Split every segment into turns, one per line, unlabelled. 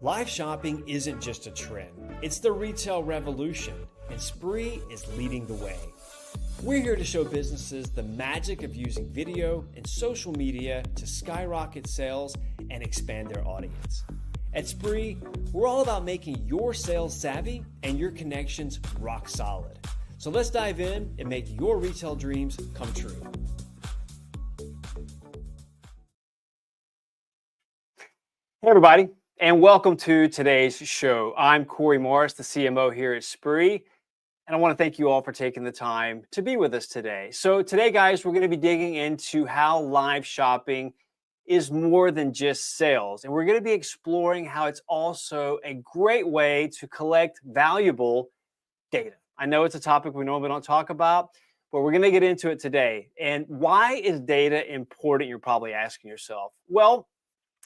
Live shopping isn't just a trend, it's the retail revolution, and Sprii is leading the way. We're here to show businesses the magic of using video and social media to skyrocket sales and expand their audience. At Sprii, we're all about making your sales savvy and your connections rock solid. So let's dive in and make your retail dreams come true. Hey everybody, and welcome to today's show. I'm Corey Morris, the CMO here at Sprii, and I want to thank you all for taking the time to be with us today. So today, guys, we're going to be digging into how live shopping is more than just sales, and we're going to be exploring how it's also a great way to collect valuable data. I know it's a topic we normally don't talk about, but we're going to get into it today. And why is data important, you're probably asking yourself? Well,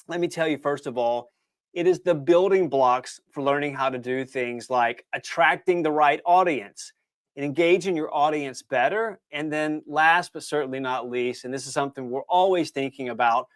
let me tell you, first of all, it is the building blocks for learning how to do things like attracting the right audience and engaging your audience better. And then last but certainly not least, and this is something we're always thinking about,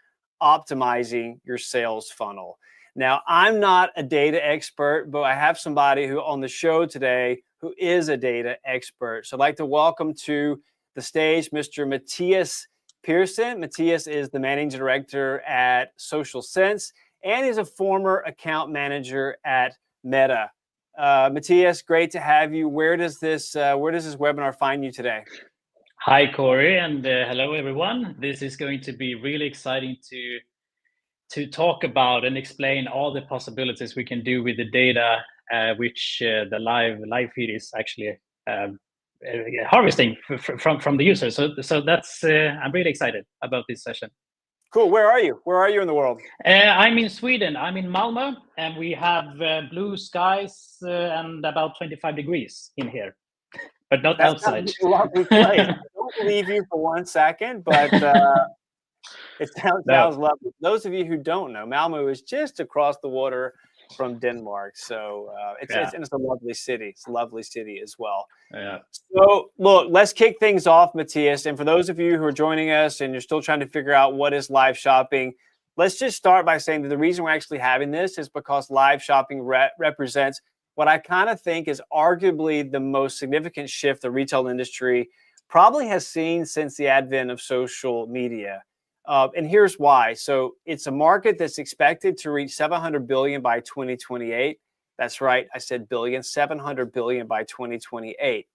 optimizing your sales funnel. Now, I'm not a data expert, but I have somebody who on the show today who is a data expert. So I'd like to welcome to the stage Mr. Mattias Persson. Mattias is the managing director at Zense, and he's a former account manager at Meta. Mattias, great to have you. Where does this webinar find you today?
Hi, Corey, and hello, everyone. This is going to be really exciting to talk about and explain all the possibilities we can do with the data, which the live feed is actually harvesting from the user. So that's I'm really excited about this session.
Cool. Where are you? Where are you in the world?
I'm in Sweden. I'm in Malmö, and we have blue skies and about 25 degrees in here, but not outside.
Lovely place. I don't believe you for one second, but it sounds lovely. Those of you who don't know, Malmö is just across the water from Denmark, so it's a lovely city. It's a lovely city as well.
Yeah.
So look, let's kick things off, Mattias. And for those of you who are joining us and you're still trying to figure out what is live shopping, let's just start by saying that the reason we're actually having this is because live shopping represents what I kind of think is arguably the most significant shift the retail industry probably has seen since the advent of social media. And here's why. So it's a market that's expected to reach 700 billion by 2028. That's right. I said billion, 700 billion by 2028.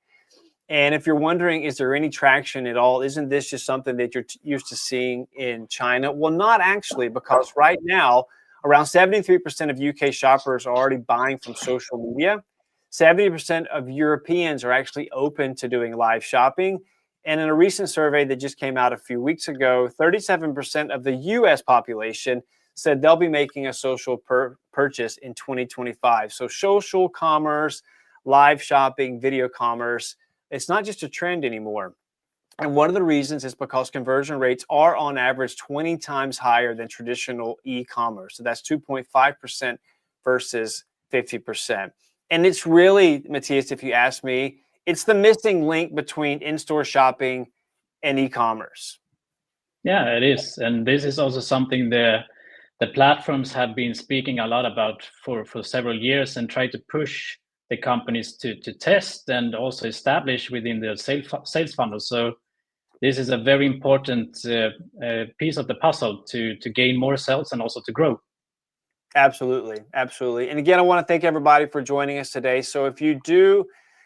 And if you're wondering, is there any traction at all? Isn't this just something that you're used to seeing in China? Well, not actually, because right now, around 73% of UK shoppers are already buying from social media. 70% of Europeans are actually open to doing live shopping. And in a recent survey that just came out a few weeks ago, 37% of the US population said they'll be making a social purchase in 2025. So social commerce, live shopping, video commerce, it's not just a trend anymore. And one of the reasons is because conversion rates are on average 20 times higher than traditional e-commerce. So that's 2.5% versus 50%. And it's really, Mattias, if you ask me, it's the missing link between in-store shopping and e-commerce.
Yeah, it is. And this is also something the platforms have been speaking a lot about for several years and try to push the companies to test and also establish within the sales funnel. So this is a very important piece of the puzzle to gain more sales and also to grow.
Absolutely. Absolutely. And again, I want to thank everybody for joining us today. So if you do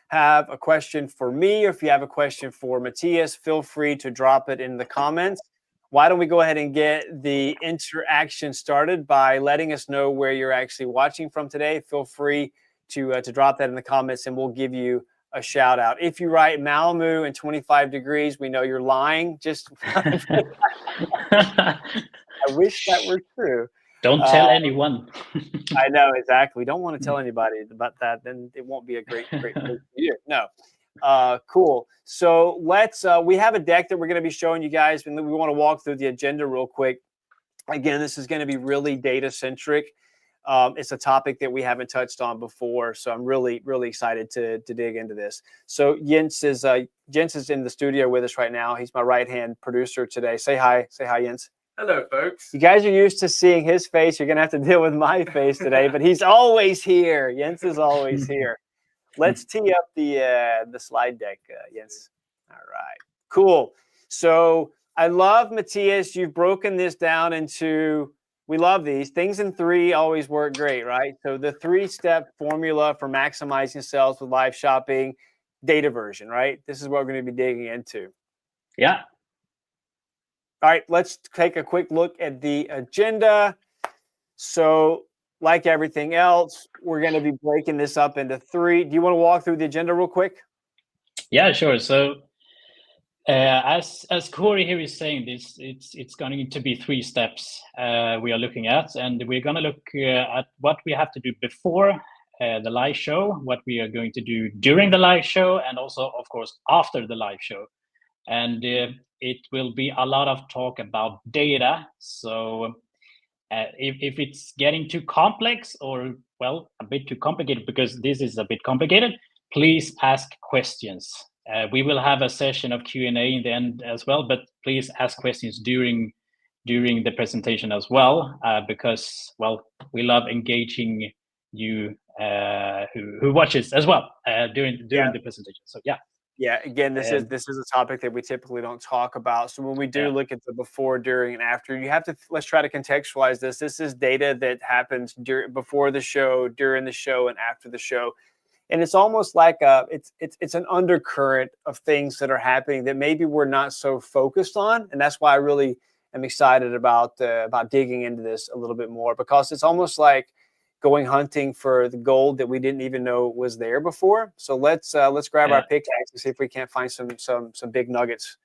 have a question for me, or if you have a question for Mattias, feel free to drop it in the comments. Why don't we go ahead and get the interaction started by letting us know where you're actually watching from today. Feel free to drop that in the comments and we'll give you a shout out. If you write Malmö and 25 degrees, we know you're lying. Just I wish that were true.
Don't tell anyone.
I know, exactly. We don't want to tell anybody about that. Then it won't be a great year. No. Cool. So let's, we have a deck that we're going to be showing you guys, and we want to walk through the agenda real quick. Again, this is going to be really data centric. It's a topic that we haven't touched on before. So I'm really, really excited to dig into this. So Jens is in the studio with us right now. He's my right-hand producer today. Say hi, Jens. Hello, folks. You guys are used to seeing his face. You're going to have to deal with my face today, but he's always here. Jens is always here. Let's tee up the slide deck, Jens. All right, cool. So I love, Mattias, you've broken this down into, we love these. Things in 3 always work great, right? So the 3-step formula for maximizing sales with live shopping, data version, right? This is what we're going to be digging into.
Yeah.
All right, let's take a quick look at the agenda. So like everything else, we're going to be breaking this up into 3. Do you want to walk through the agenda real quick?
Yeah, sure. So as Corey here is saying, it's going to be 3 steps we are looking at, and we're going to look at what we have to do before the live show, what we are going to do during the live show, and also, of course, after the live show. And it will be a lot of talk about data. So if it's getting too complex or, well, a bit too complicated, because this is a bit complicated, please ask questions. We will have a session of Q&A in the end as well, but please ask questions during the presentation as well, because, well, we love engaging you who watches as well during the presentation. So yeah.
Yeah, again, this is a topic that we typically don't talk about. So when we do look at the before, during, and after, you have to, let's try to contextualize this. This is data that happens before the show, during the show, and after the show. And it's almost like it's an undercurrent of things that are happening that maybe we're not so focused on. And that's why I really am excited about digging into this a little bit more, because it's almost like going hunting for the gold that we didn't even know was there before. So let's grab our pickaxe and see if we can't find some big nuggets.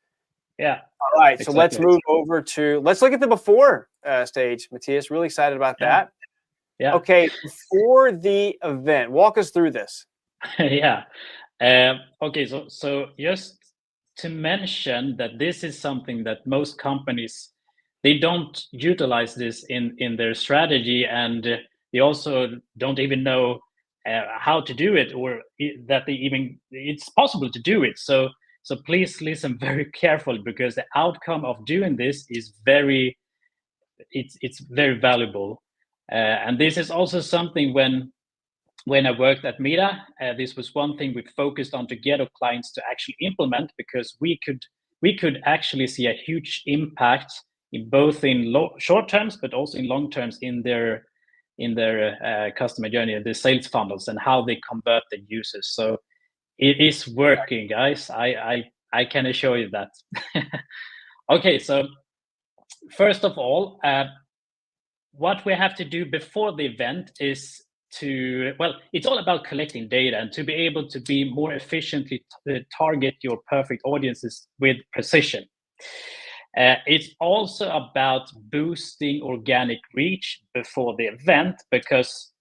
Yeah.
All right. Exactly. So let's move over to, let's look at the before stage. Matthias, really excited about that.
Yeah.
Okay. Before the event, walk us through this.
Yeah. Okay. So just to mention that this is something that most companies, they don't utilize this in their strategy, and they also don't even know how to do it, or that it's possible to do it. So please listen very carefully, because the outcome of doing this is very valuable. And this is also something when I worked at Meta, this was one thing we focused on to get our clients to actually implement, because we could actually see a huge impact in both short terms, but also in long terms in their customer journey, the sales funnels, and how they convert the users. So it is working, guys. I can assure you that. Okay, so first of all, what we have to do before the event is it's all about collecting data, and to be able to be more efficiently target your perfect audiences with precision. It's also about boosting organic reach before the event, because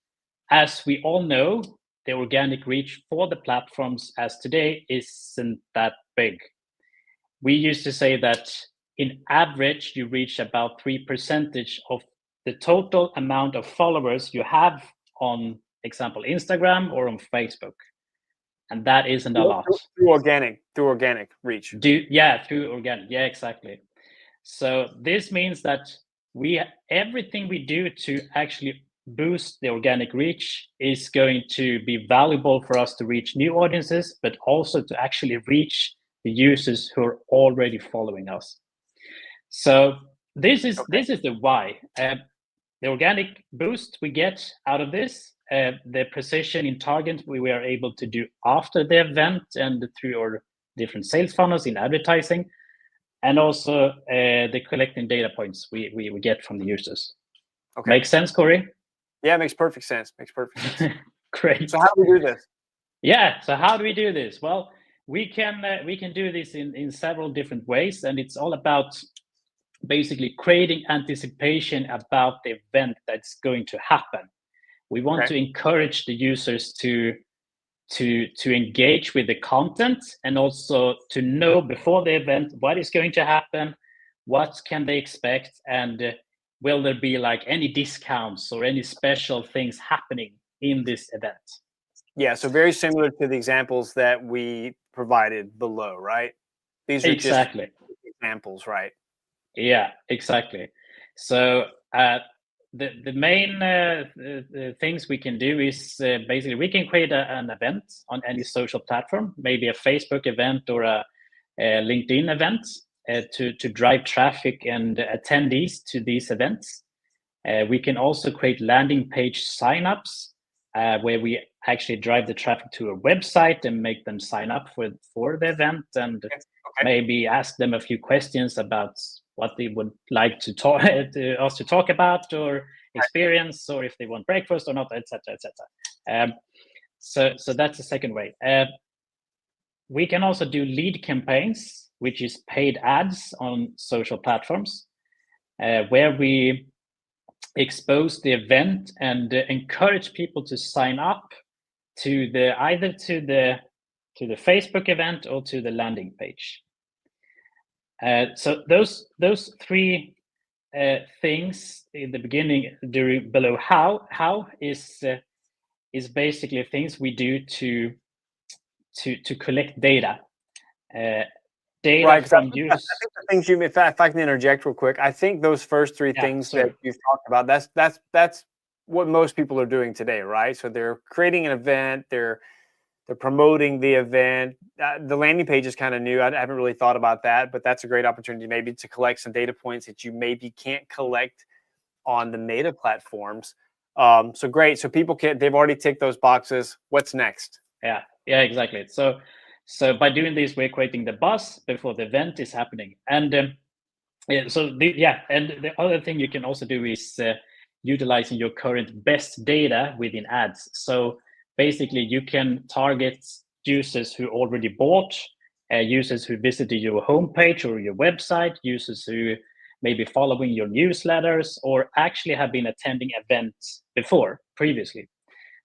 as we all know, the organic reach for the platforms as today isn't that big. We used to say that in average, you reach about 3% of the total amount of followers you have on, example, Instagram or on Facebook. And that isn't a lot.
Through organic reach.
Through organic. Yeah, exactly. So this means that everything we do to actually boost the organic reach is going to be valuable for us to reach new audiences, but also to actually reach the users who are already following us. So this is the why. The organic boost we get out of this, the precision in target we are able to do after the event and through our different sales funnels in advertising, and also the collecting data points we get from the users. Okay. Makes sense, Corey?
Yeah, it makes perfect sense.
Great.
So how do we do this?
Yeah, so how do we do this? Well, we can do this in several different ways, and it's all about basically creating anticipation about the event that's going to happen. We want to encourage the users to engage with the content, and also to know before the event what is going to happen, what can they expect, and will there be like any discounts or any special things happening in this event.
Yeah, so very similar to the examples that we provided below, right? These are
exactly
just examples, right?
Yeah, exactly. So the main things we can do is basically we can create an event on any social platform, maybe a Facebook event or a LinkedIn event to drive traffic and attendees to these events. We can also create landing page signups where we actually drive the traffic to a website and make them sign up for the event, and maybe ask them a few questions about what they would like to talk us to talk about or experience, or if they want breakfast or not, etc., etc. So that's the second way. We can also do lead campaigns, which is paid ads on social platforms, where we expose the event and encourage people to sign up to either to the Facebook event or to the landing page. So those three things in the beginning, below how is basically things we do to collect data. Data
right,
from
I
use.
think the things if I can interject real quick, I think those first three things that you've talked about, that's what most people are doing today, right? So they're creating an event, they're promoting the event. The landing page is kind of new. I haven't really thought about that, but that's a great opportunity maybe to collect some data points that you maybe can't collect on the native platforms. So great. So people they've already ticked those boxes. What's next?
Yeah, exactly. So by doing this, we're creating the buzz before the event is happening. And and the other thing you can also do is utilizing your current best data within ads. So basically, you can target users who already bought, users who visited your homepage or your website, users who may be following your newsletters or actually have been attending events previously.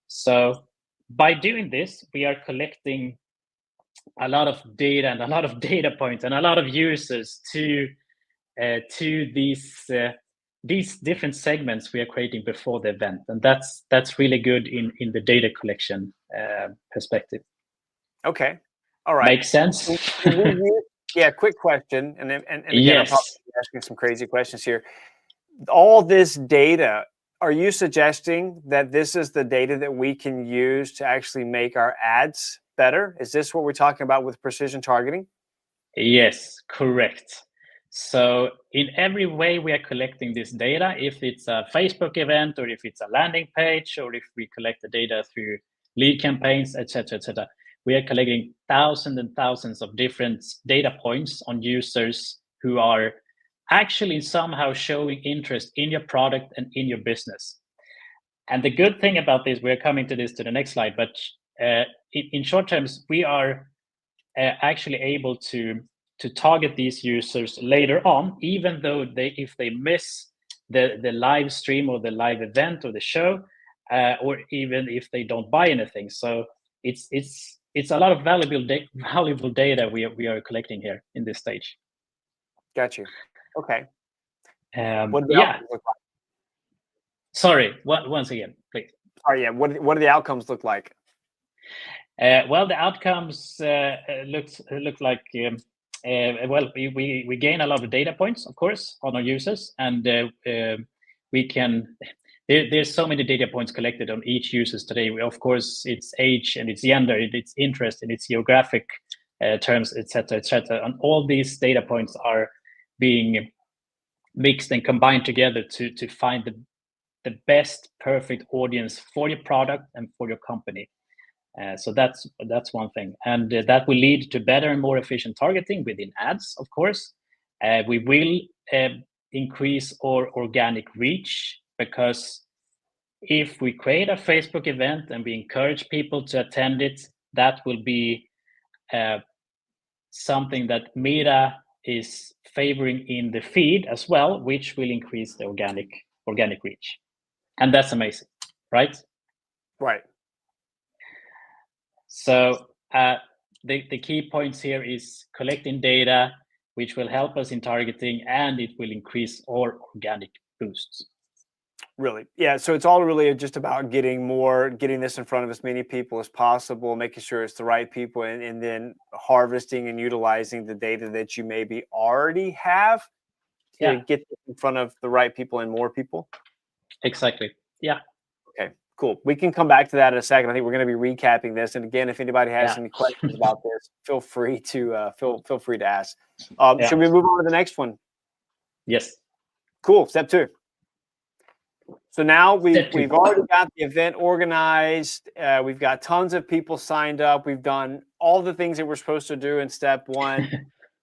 So by doing this, we are collecting a lot of data and a lot of data points and a lot of users to these different segments we are creating before the event, and that's really good in the data collection perspective.
Okay, all right,
makes sense.
Yeah, quick question, and again,
Yes.
I'm probably asking some crazy questions here. All this data, are you suggesting that this is the data that we can use to actually make our ads better? Is this what we're talking about with precision targeting?
Yes, correct. So in every way we are collecting this data, if it's a Facebook event or if it's a landing page or if we collect the data through lead campaigns, etc., etc., we are collecting thousands and thousands of different data points on users who are actually somehow showing interest in your product and in your business. And the good thing about this, we're coming to the next slide, but in short terms, we are actually able to target these users later on, even though if they miss the live stream or the live event or the show, or even if they don't buy anything. So it's a lot of valuable data we are collecting here in this stage.
Got you. Okay.
What do the outcomes look like? Sorry, once again, please.
Sorry, yeah. What do the outcomes look like?
Well, the outcomes look like well, we gain a lot of data points, of course, on our users, and we can. There's so many data points collected on each users today. Of course, its age and its gender, its interest, and its geographic terms, etc., etc. And all these data points are being mixed and combined together to find the best perfect audience for your product and for your company. So that's one thing, and that will lead to better and more efficient targeting within ads. Of course, we will increase our organic reach, because if we create a Facebook event and we encourage people to attend it, that will be something that Meta is favoring in the feed as well, which will increase the organic reach, and that's amazing, right?
Right.
So the key points here is collecting data, which will help us in targeting, and it will increase our organic boosts.
Really, yeah. So it's all really just about getting this in front of as many people as possible, making sure it's the right people, and then harvesting and utilizing the data that you maybe already have to get in front of the right people and more people?
Exactly. Yeah.
Okay, cool. We can come back to that in a second. I think we're going to be recapping this. And again, if anybody has any questions about this, feel free to feel free to ask. Should we move on to the next one?
Yes.
Cool. Step 2. So now we've already got the event organized. We've got tons of people signed up. We've done all the things that we're supposed to do in step 1.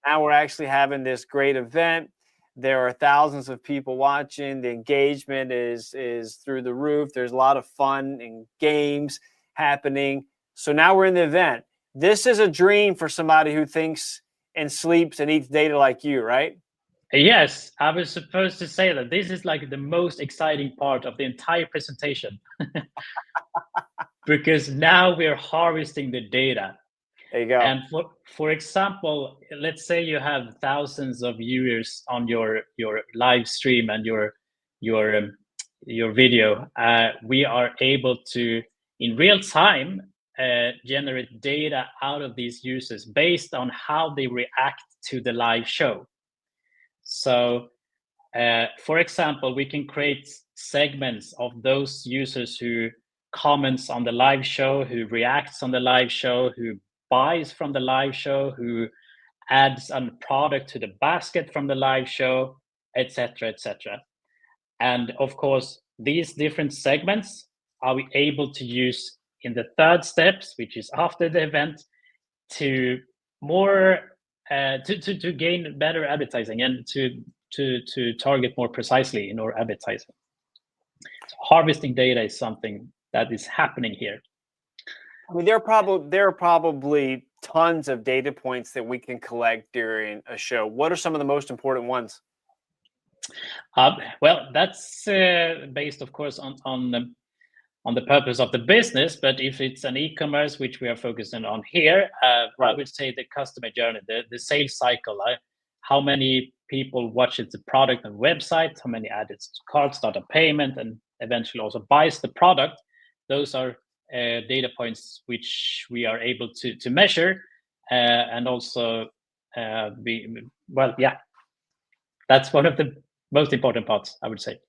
Now we're actually having this great event. There are thousands of people watching. The engagement is through the roof. There's a lot of fun and games happening. So now we're in the event. This is a dream for somebody who thinks and sleeps and eats data like you, right?
Yes, I was supposed to say that this is like the most exciting part of the entire presentation. Because now we're harvesting the data.
There you go.
And for example, let's say you have thousands of viewers on your live stream and your video. We are able to, in real time, generate data out of these users based on how they react to the live show. So, for example, we can create segments of those users who comments on the live show, who reacts on the live show, who buys from the live show, who adds a product to the basket from the live show, etc., etc. And of course, these different segments are we able to use in the third steps, which is after the event, to more to gain better advertising and to target more precisely in our advertising. So harvesting data is something that is happening here.
I mean, there are probably tons of data points that we can collect during a show. What are some of the most important ones?
Well, that's based, of course, on the purpose of the business. But if it's an e-commerce, which we are focusing on here, I would say the customer journey, the sales cycle. How many people watches the product on website? How many add it to cart, start a payment, and eventually also buys the product? Those are data points which we are able to measure, and also that's one of the most important parts, I would say.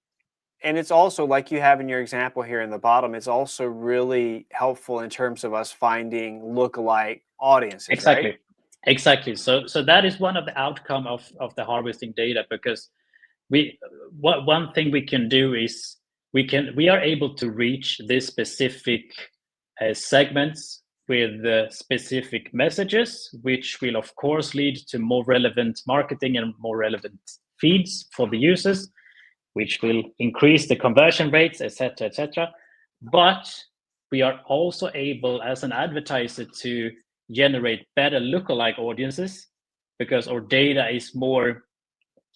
And it's also, like you have in your example here in the bottom, it's also really helpful in terms of us finding lookalike audiences.
Exactly.
Right?
Exactly. So that is one of the outcome of the harvesting data, because one thing we can do is we are able to reach this specific segments with specific messages, which will of course lead to more relevant marketing and more relevant feeds for the users, which will increase the conversion rates, etc., etc. But we are also able, as an advertiser, to generate better lookalike audiences, because our data is more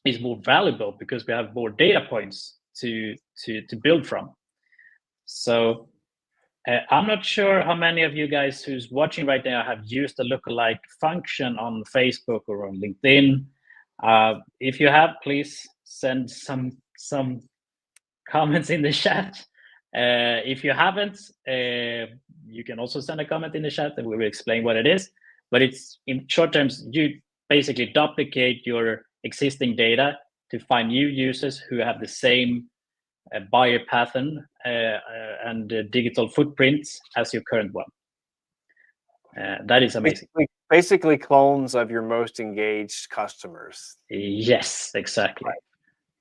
valuable, because we have more data points to build from. So I'm not sure how many of you guys who's watching right now have used the lookalike function on Facebook or on LinkedIn. If you have, please send some comments in the chat. If you haven't, you can also send a comment in the chat and we will explain what it is. But it's, in short terms, you basically duplicate your existing data to find new users who have the same buyer pattern and digital footprints as your current one. That is amazing.
Basically clones of your most engaged customers.
Yes, exactly.
Right.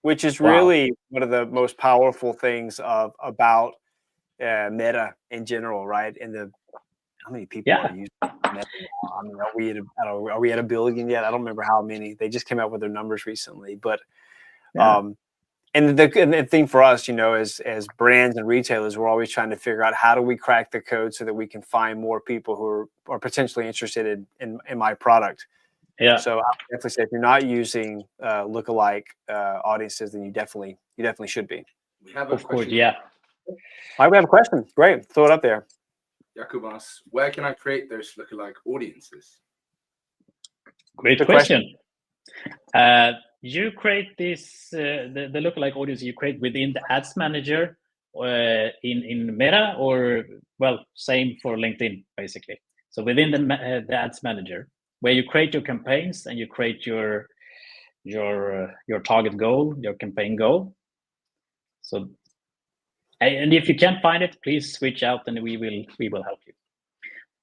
Which is really one of the most powerful things about Meta in general, right? And how many people are using Meta? I mean, are we at 1 billion yet? I don't remember how many. They just came out with their numbers recently, but and the thing for us, as brands and retailers, we're always trying to figure out how do we crack the code so that we can find more people who are potentially interested in my product.
Yeah.
So I would definitely say if you're not using lookalike audiences, then you definitely should be.
We have a question.
Yeah.
All right, we have a question. Great, throw it up there.
Jakub asks, where can I create those lookalike audiences?
Great question. You create this the lookalike audience you create within the ads manager in Meta, or same for LinkedIn basically. So within the ads manager, where you create your campaigns and you create your your target goal, your campaign goal. So, and if you can't find it, please reach out and we will help you.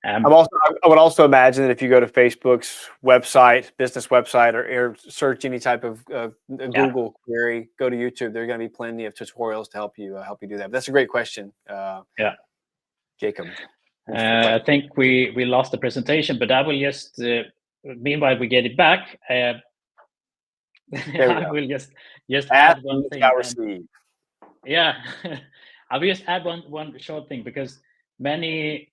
I would also imagine that if you go to Facebook's website, business website, or search any type of Google query, go to YouTube, there are going to be plenty of tutorials to help you do that. But that's a great question. Jacob.
I think we lost the presentation, but I will just meanwhile we get it back. I will just add one thing. I will just add one short thing, because many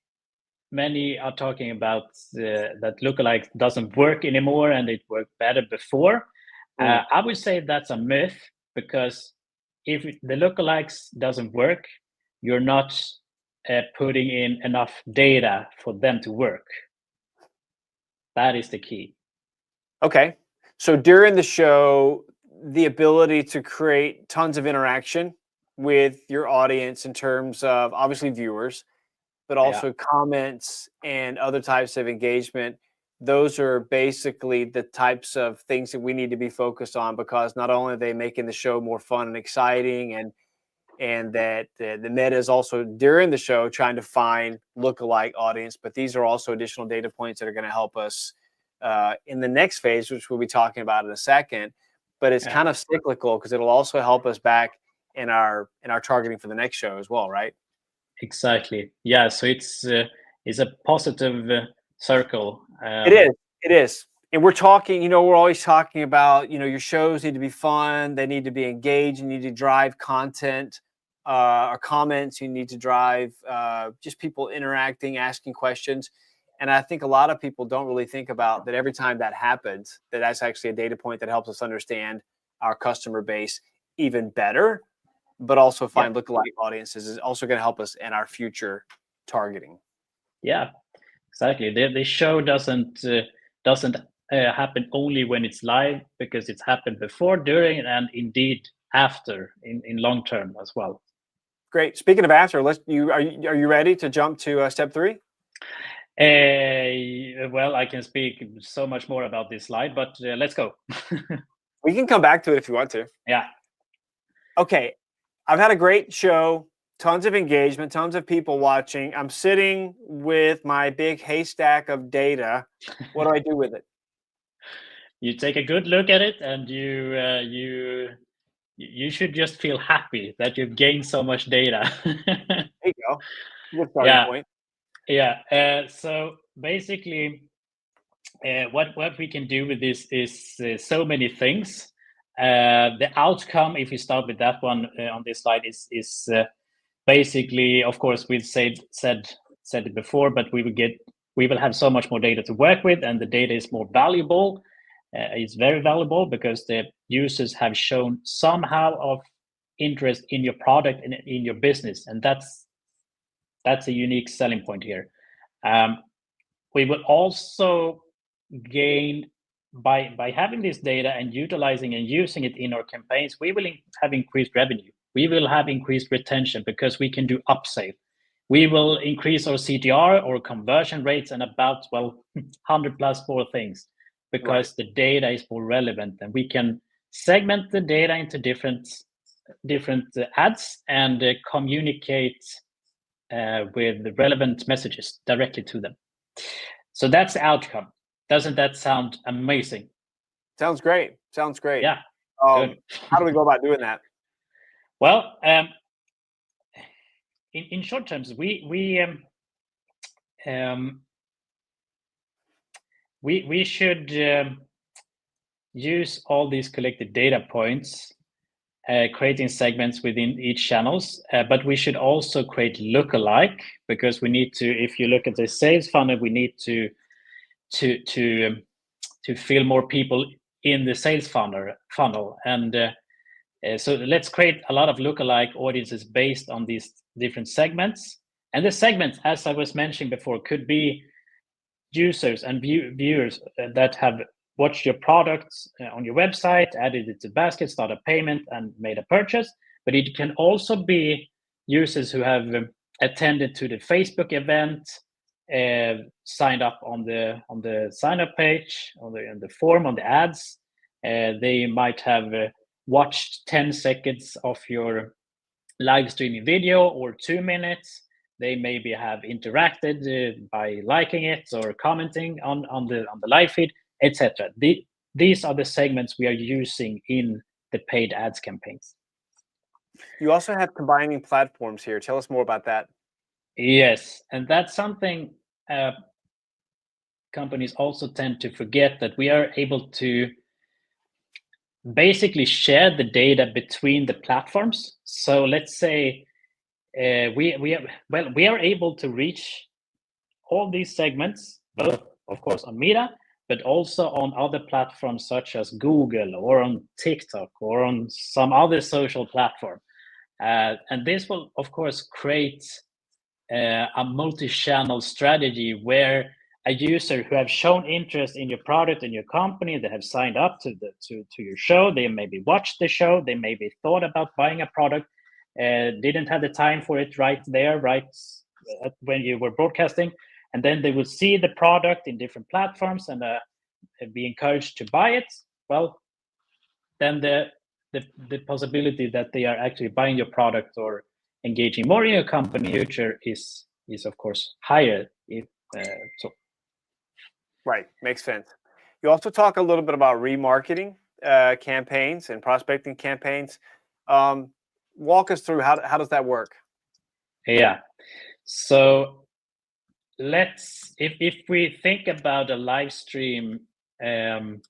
are talking about that lookalike doesn't work anymore and it worked better before. I would say that's a myth, because if the lookalikes doesn't work, you're not putting in enough data for them to work. That is the key.
Okay. So during the show, the ability to create tons of interaction with your audience in terms of obviously viewers, but also comments and other types of engagement. Those are basically the types of things that we need to be focused on, because not only are they making the show more fun and exciting, and that the meta is also during the show trying to find lookalike audience, but these are also additional data points that are going to help us in the next phase, which we'll be talking about in a second. But it's kind of cyclical, because it'll also help us back in our targeting for the next show as well, right?
Exactly. Yeah. So it's a positive circle.
It is. And we're talking, we're always talking about, your shows need to be fun. They need to be engaged. You need to drive content or comments. You need to drive just people interacting, asking questions. And I think a lot of people don't really think about that every time that happens, that's actually a data point that helps us understand our customer base even better, but also find lookalike audiences is also going to help us in our future targeting.
Yeah, exactly. The show doesn't happen only when it's live, because it's happened before, during, and indeed after in long term as well.
Great. Speaking of after, are you ready to jump to step 3?
Well, I can speak so much more about this slide, but let's go.
We can come back to it if you want to.
Yeah.
Okay. I've had a great show, tons of engagement, tons of people watching. I'm sitting with my big haystack of data. What do I do with it?
You take a good look at it, and you should just feel happy that you've gained so much data.
There you go. Good starting point.
Yeah. So basically, what we can do with this is so many things. The outcome, if you start with that one on this slide, is basically, of course, we've said it before, but we will have so much more data to work with, and the data is more valuable. It's very valuable because the users have shown somehow of interest in your product and in your business, and that's a unique selling point here. We will also gain by having this data and utilizing and using it in our campaigns. We will have increased revenue. We will have increased retention because we can do upsell. We will increase our CTR or conversion rates and about 100 plus more things, because the data is more relevant, and we can segment the data into different ads and communicate with the relevant messages directly to them. So that's the outcome. Doesn't that sound amazing?
Sounds great.
Yeah.
How do we go about doing that?
Well, in short terms, we should use all these collected data points, creating segments within each channels, but we should also create lookalike, because we need to. If you look at the sales funnel, we need to fill more people in the sales funnel, and so let's create a lot of lookalike audiences based on these different segments. And the segments, as I was mentioning before, could be users and viewers that have watched your products on your website, added it to basket, started payment, and made a purchase. But it can also be users who have attended to the Facebook event, signed up on the sign up page, on the form, on the ads, They might have watched 10 seconds of your live streaming video or 2 minutes. They maybe have interacted by liking it or commenting on the live feed, etc. These are the segments we are using in the paid ads campaigns.
You also have combining platforms here. Tell us more about that.
Yes, and that's something companies also tend to forget, that we are able to basically share the data between the platforms. So let's say we are able to reach all these segments, both of course on Meta, but also on other platforms such as Google or on TikTok or on some other social platform. And this will of course create a multi-channel strategy where a user who have shown interest in your product and your company, they have signed up to your show, they maybe watched the show, they maybe thought about buying a product, didn't have the time for it right there, right when you were broadcasting, and then they will see the product in different platforms and be encouraged to buy it. Well, then the possibility that they are actually buying your product or engaging more in your company in the future is of course higher. So
Right, makes sense. You also talk a little bit about remarketing campaigns and prospecting campaigns. Walk us through how does that work?
Yeah, so if we think about a live stream with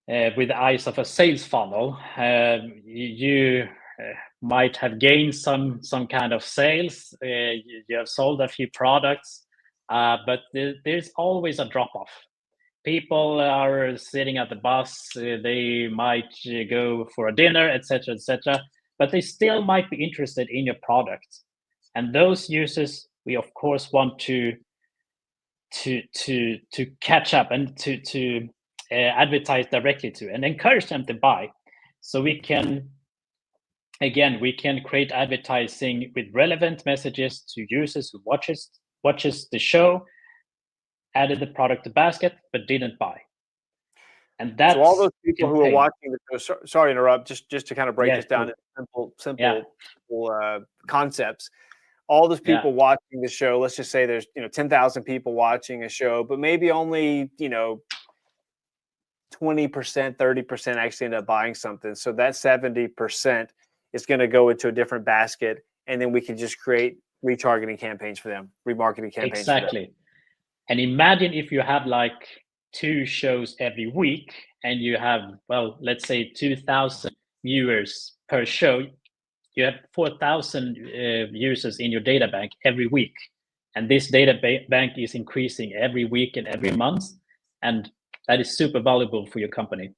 the eyes of a sales funnel, you might have gained some kind of sales. You have sold a few products, but there's always a drop off. People are sitting at the bus. They might go for a dinner, etc., etc., but they still might be interested in your product. And those users, we of course want to catch up and to advertise directly to and encourage them to buy. So we can create advertising with relevant messages to users who watches the show, added the product to basket but didn't buy. And that's
so all those people who are watching the show, sorry to interrupt, just to kind of break this down into simple concepts. All those people watching the show, let's just say there's 10,000 people watching a show, but maybe only 20%, 30% actually end up buying something. So that 70% is going to go into a different basket, and then we can just create retargeting campaigns for them, remarketing campaigns.
Exactly. And imagine if you have like 2 shows every week, and you have, well, let's say 2,000 viewers per show. You have 4,000 users in your data bank every week, and this data bank is increasing every week and every month, and that is super valuable for your company.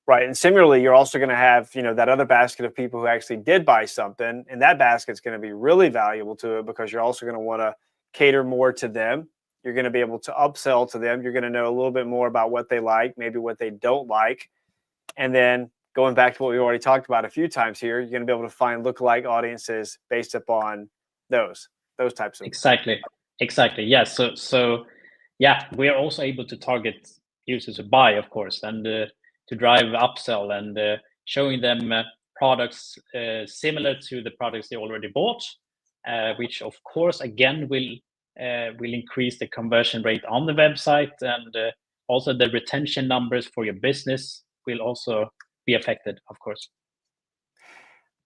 Right, and similarly, you're also going to have that other basket of people who actually did buy something, and that basket's going to be really valuable to it because you're also going to want to cater more to them. You're going to be able to upsell to them. You're going to know a little bit more about what they like, maybe what they don't like, and then going back to what we already talked about a few times here, you're going to be able to find lookalike audiences based upon those types of.
Exactly. Yes. So yeah, we are also able to target users who buy, of course, and to drive upsell and showing them products similar to the products they already bought, which of course again will increase the conversion rate on the website, and also the retention numbers for your business will also be affected, of course.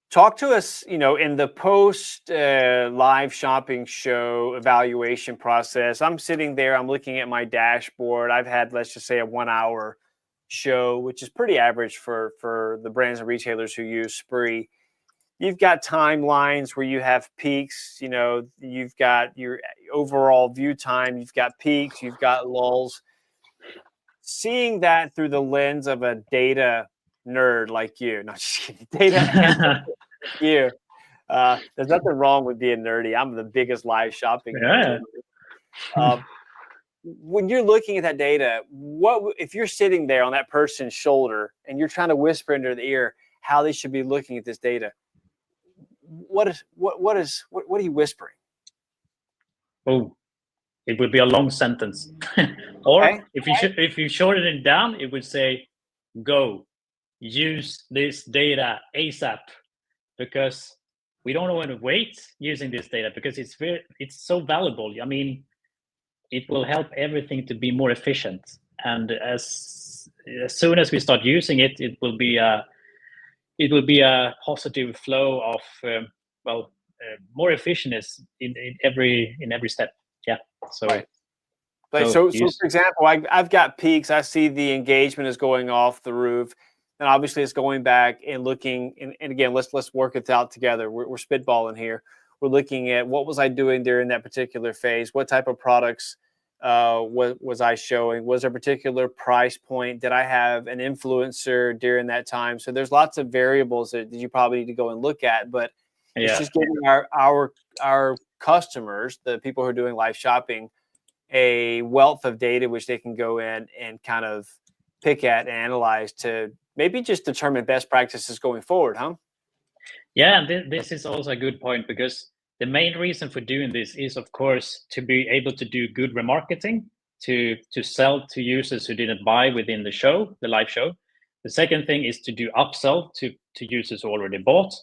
Talk to us, in the post live shopping show evaluation process. I'm sitting there, I'm looking at my dashboard. I've had, let's just say, a 1-hour show, which is pretty average for the brands and retailers who use Sprii. You've got timelines where you have peaks, you've got your overall view time, you've got peaks, you've got lulls. Seeing that through the lens of a data nerd like you, not just kidding, data you. There's nothing wrong with being nerdy. I'm the biggest live shopping nerd. When you're looking at that data, what if you're sitting there on that person's shoulder and you're trying to whisper into their ear how they should be looking at this data? What are you whispering?
Oh, it would be a long sentence. Or
Okay.
if you shorten it down, it would say, go use this data ASAP, because we don't want to wait using this data, because it's so valuable. I mean, it will help everything to be more efficient. And as soon as we start using it, it will be a positive flow of more efficiency in every step. Yeah. So.
Right. Like, so for example, I've got peaks. I see the engagement is going off the roof, and obviously it's going back and looking. And again, let's work it out together. We're spitballing here. We're looking at what was I doing during that particular phase? What type of products was I showing? Was there a particular price point? Did I have an influencer during that time? So there's lots of variables that you probably need to go and look at. But it's just giving our customers, the people who are doing live shopping, a wealth of data which they can go in and kind of pick at and analyze to maybe just determine best practices going forward, huh?
Yeah, and this is also a good point, because the main reason for doing this is, of course, to be able to do good remarketing, to sell to users who didn't buy within the live show. The second thing is to do upsell to users who already bought.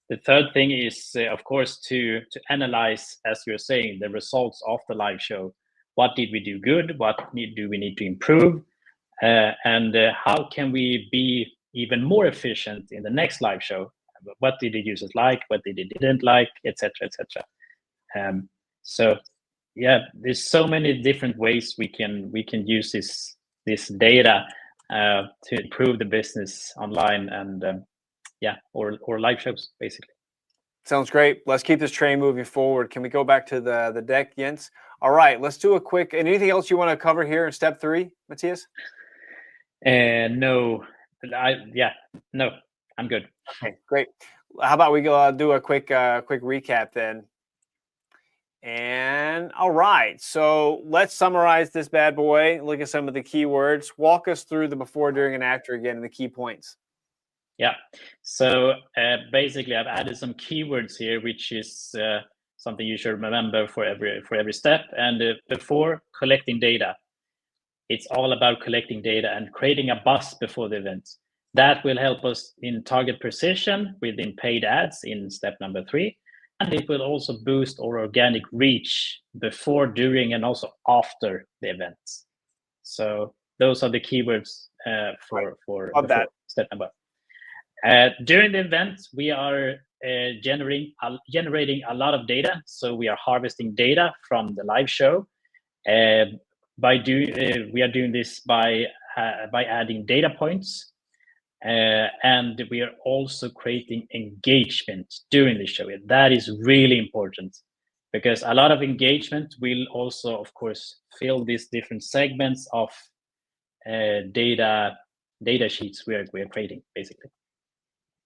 The third thing is, of course, to analyze, as you're saying, the results of the live show. What did we do good? What do we need to improve? And how can we be even more efficient in the next live show? What did the users like? What did they didn't like? Etc. Etc. So yeah, there's so many different ways we can use this data to improve the business online, and or live shows basically.
Sounds great. Let's keep this train moving forward. Can we go back to the deck, Jens? All right, let's do a quick. Anything else you want to cover here in step 3, Mattias?
No, no, I'm good.
Okay, great. How about we go do a quick recap then? And all right, so let's summarize this bad boy. Look at some of the keywords. Walk us through the before, during, and after again, and the key points.
Yeah. So basically, I've added some keywords here, which is something you should remember for every step. And before, collecting data. It's all about collecting data and creating a buzz before the event. That will help us in target precision within paid ads in step number 3. And it will also boost our organic reach before, during, and also after the events. So those are the keywords for step number. During the event, we are generating a lot of data. So we are harvesting data from the live show. We are doing this by adding data points, and we are also creating engagement during the show. That is really important, because a lot of engagement will also, of course, fill these different segments of data sheets we are creating, basically.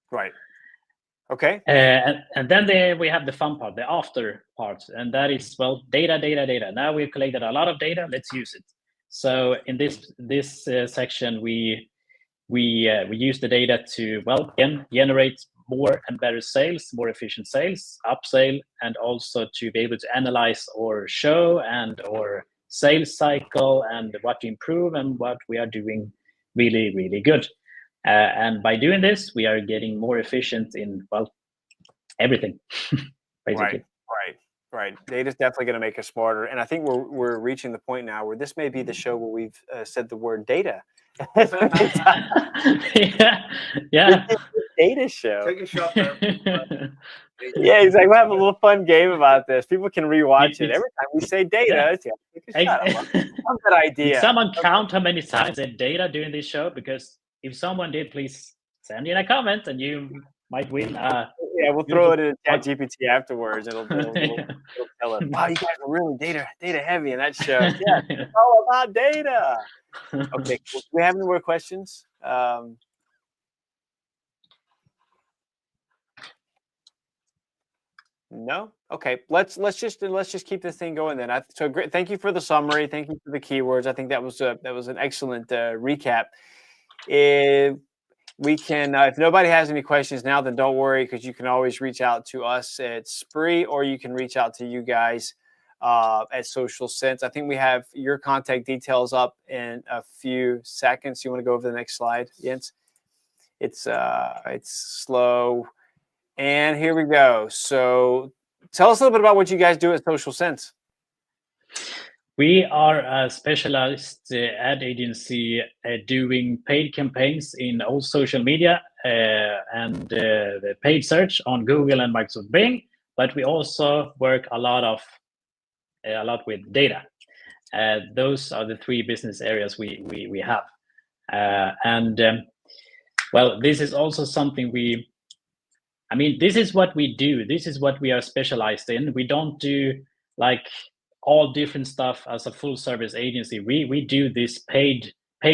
Right. Okay.
And then we have the fun part, the after part, and that is, well, data. Now we've collected a lot of data. Let's use it. So in this section, we use the data to, well, again, generate more and better sales, more efficient sales, upsell, and also to be able to analyze our show and our sales cycle and what to improve and what we are doing really, really good. And by doing this, we are getting more efficient in, well, everything, basically.
Right. Data is definitely going to make us smarter. And I think we're reaching the point now where this may be the show where we've said the word data.
Yeah.
Data show.
Take a shot there.
Yeah, he's like, we'll have a little fun game about this. People can rewatch it. Every time we say data, take a shot. That's a good idea.
Did someone count how many times they data during this show? Because if someone did, please send in a comment and you might win.
Yeah, we'll throw it in ChatGPT afterwards. It'll tell us, wow, you guys are really data heavy in that show. Yeah, it's all about data. Okay, do we have any more questions? No. Okay. Let's just keep this thing going then. So great. Thank you for the summary. Thank you for the keywords. I think that was an excellent recap. If we can, if nobody has any questions now, then don't worry, because you can always reach out to us at Sprii, or you can reach out to you guys at Social Sense. I think we have your contact details up in a few seconds. You want to go over the next slide, Jens? It's slow. And here we go. So tell us a little bit about what you guys do at Social Sense.
We are a specialized ad agency doing paid campaigns in all social media and the paid search on Google and Microsoft Bing. But we also work a lot with data. Those are the three business areas we have. Well, this is also something this is what we do. This is what we are specialized in. We don't do like all different stuff as a full service agency. We do this paid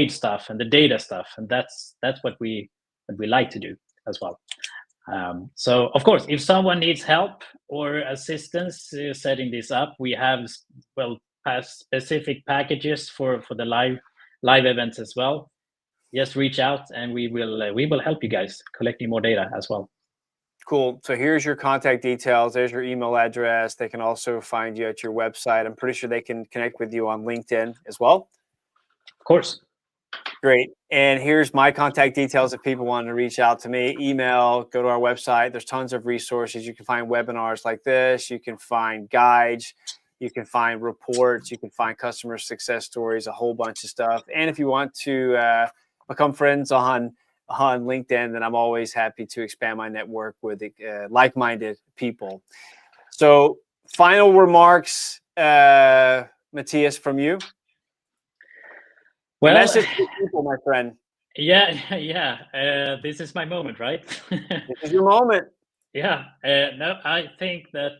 stuff and the data stuff, and that's what we like to do as well. So of course, if someone needs help or assistance setting this up, we have specific packages for the live events as well. Just reach out and we will help you guys collecting more data as well.
Cool. So here's your contact details. There's your email address. They can also find you at your website. I'm pretty sure they can connect with you on LinkedIn as well.
Of course.
Great. And here's my contact details if people want to reach out to me. Email, go to our website. There's tons of resources. You can find webinars like this. You can find guides. You can find reports. You can find customer success stories, a whole bunch of stuff. And if you want to become friends on LinkedIn, then I'm always happy to expand my network with like-minded people. So final remarks, Mattias, from you.
Well,
message to people, my friend.
Yeah. This is my moment, right?
This is your moment.
Yeah. No, I think that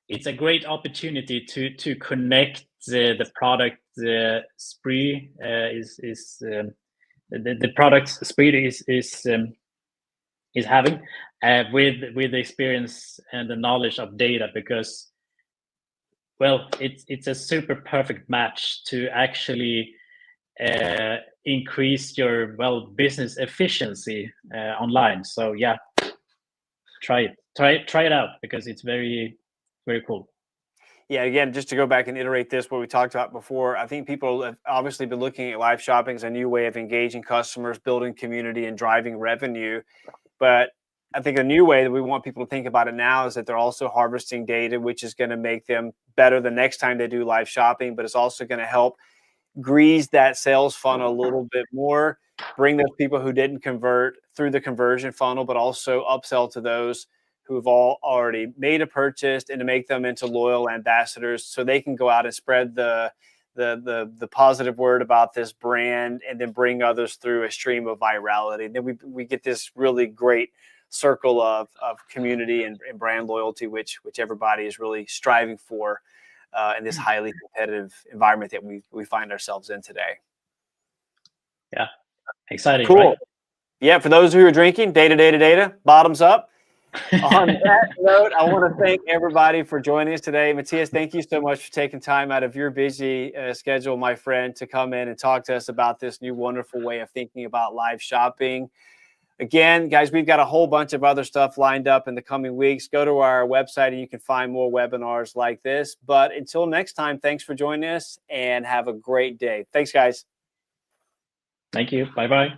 it's a great opportunity to connect the product. Sprii is the product Sprii is having with the experience and the knowledge of data, because it's a super perfect match to actually increase your business efficiency online. So yeah, try it out, because it's very, very cool.
Yeah, again, just to go back and iterate this, what we talked about before, I think people have obviously been looking at live shopping as a new way of engaging customers, building community, and driving revenue. But I think a new way that we want people to think about it now is that they're also harvesting data, which is going to make them better the next time they do live shopping, but it's also going to help grease that sales funnel a little bit more, bring those people who didn't convert through the conversion funnel, but also upsell to those who have already made a purchase, and to make them into loyal ambassadors so they can go out and spread the positive word about this brand, and then bring others through a stream of virality. And then we get this really great circle of community and brand loyalty, which everybody is really striving for in this highly competitive environment that we find ourselves in today.
Yeah, exciting.
Cool.
Right?
Yeah, for those who are drinking, data, bottoms up. On that note, I want to thank everybody for joining us today. Mattias, thank you so much for taking time out of your busy schedule, my friend, to come in and talk to us about this new wonderful way of thinking about live shopping. Again, guys, we've got a whole bunch of other stuff lined up in the coming weeks. Go to our website and you can find more webinars like this. But until next time, thanks for joining us and have a great day. Thanks, guys.
Thank you. Bye-bye.